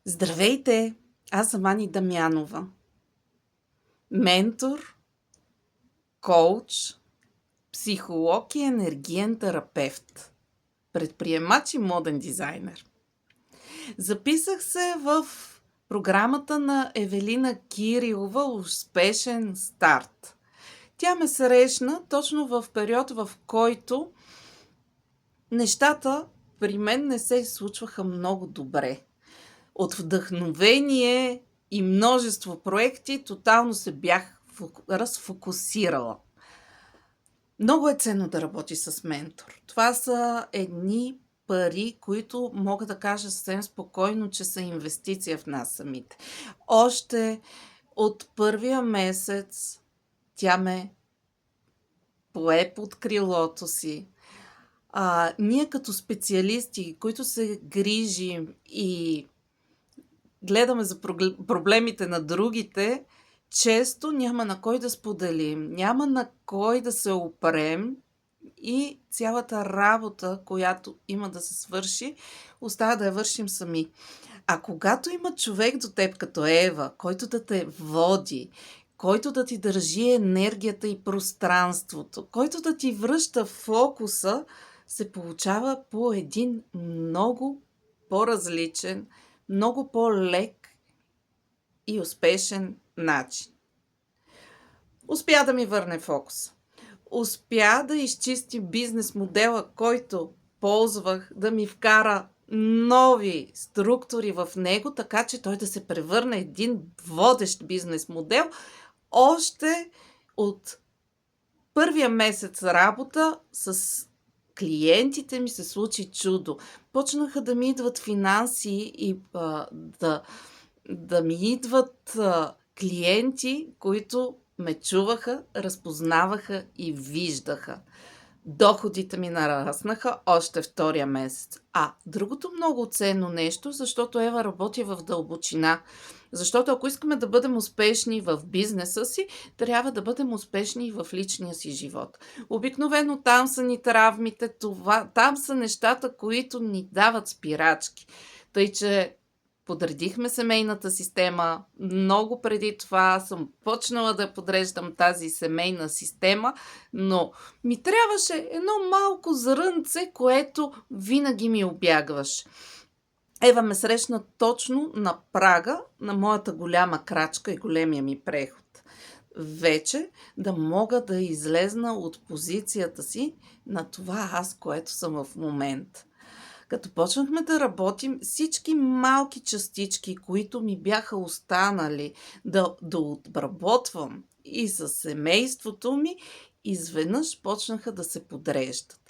Здравейте! Аз съм Ани Дамянова. Ментор, коуч, психолог и енергиен терапевт. Предприемач и моден дизайнер. Записах се в програмата на Евелина Кирилова "Успешен старт". Тя ме срещна точно в период, в който нещата при мен не се случваха много добре. От вдъхновение и множество проекти тотално се бях разфокусирала. Много е ценно да работи с ментор. Това са едни пари, които мога да кажа съвсем спокойно, че са инвестиция в нас самите. Още от първия месец тя ме пое под крилото си. Ние като специалисти, които се грижим и гледаме за проблемите на другите, често няма на кой да споделим, няма на кой да се опрем и цялата работа, която има да се свърши, остава да я вършим сами. А когато има човек до теб като Ева, който да те води, който да ти държи енергията и пространството, който да ти връща фокуса, се получава по един много по-различен, много по-лек и успешен начин. Успя да ми върне фокус. Успя да изчисти бизнес модела, който ползвах, да ми вкара нови структури в него, така че той да се превърне един водещ бизнес модел. Още от първия месец работа с клиентите ми се случи чудо. Почнаха да ми идват финанси и да ми идват клиенти, които ме чуваха, разпознаваха и виждаха. Доходите ми нараснаха още втория месец. Другото много ценно нещо, защото Ева работи в дълбочина. Защото ако искаме да бъдем успешни в бизнеса си, трябва да бъдем успешни и в личния си живот. Обикновено там са ни травмите, там са нещата, които ни дават спирачки. Тъй, че подредихме семейната система. Много преди това съм почнала да подреждам тази семейна система, но ми трябваше едно малко зрънце, което винаги ми обягваше. Ева ме срещна точно на прага на моята голяма крачка и големия ми преход. Вече да мога да излезна от позицията си на това аз, което съм в момента. Като почнахме да работим, всички малки частички, които ми бяха останали да обработвам и със семейството ми, изведнъж почнаха да се подреждат.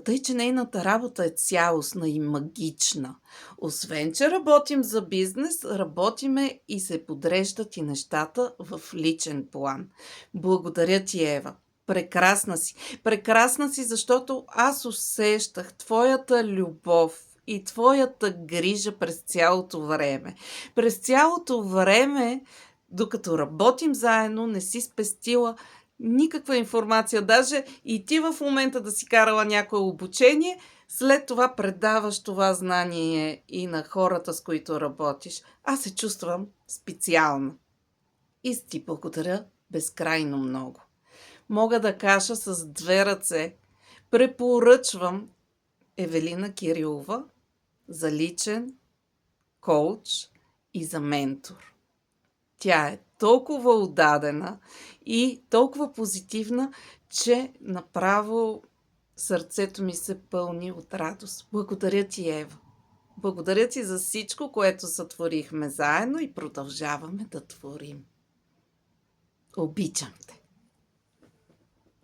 Тъй, че нейната работа е цялостна и магична. Освен, че работим за бизнес, работиме и се подреждат и нещата в личен план. Благодаря ти, Ева. Прекрасна си. Прекрасна си, защото аз усещах твоята любов и твоята грижа през цялото време. През цялото време, докато работим заедно, не си спестила никаква информация. Даже и ти в момента да си карала някое обучение, след това предаваш това знание и на хората, с които работиш. Аз се чувствам специална. И ти благодаря безкрайно много. Мога да кажа с две ръце. Препоръчвам Евелина Кирилова за личен коуч и за ментор. Тя е толкова отдадена и толкова позитивна, че направо сърцето ми се пълни от радост. Благодаря ти, Ева. Благодаря ти за всичко, което сътворихме заедно и продължаваме да творим. Обичам те.